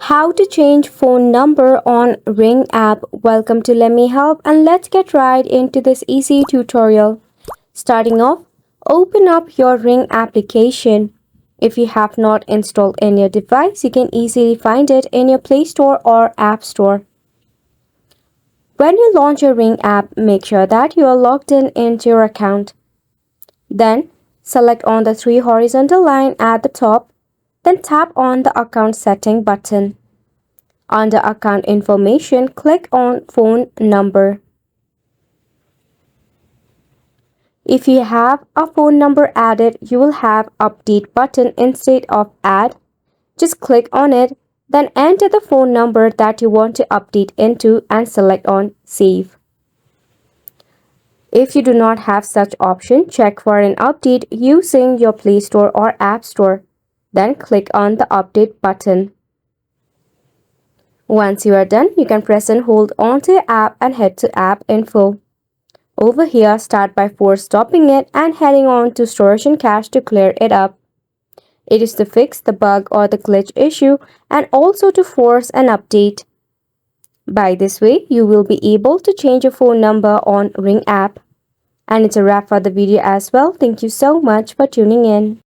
How to change phone number on Ring app. Welcome to Let Me Help, and let's get right into this easy tutorial. Starting off, open up your Ring application. If you have not installed in your device, you can easily find it in your Play Store or App Store. When you launch your Ring app, make sure that you are logged in into your account. Then, select on the three horizontal line at the top, then tap on the account setting button. Under account information, click on phone number. If you have a phone number added, you will have update button instead of add. Just click on it, then enter the phone number that you want to update into and select on save. If you do not have such option, check for an update using your Play Store or App Store. Then click on the update button. Once you are done, you can press and hold onto your app and head to app info. Over here, start by force stopping it and heading on to storage and cache to clear it up. It is to fix the bug or the glitch issue and also to force an update. By this way, you will be able to change your phone number on Ring app. And it's a wrap for the video as well. Thank you so much for tuning in.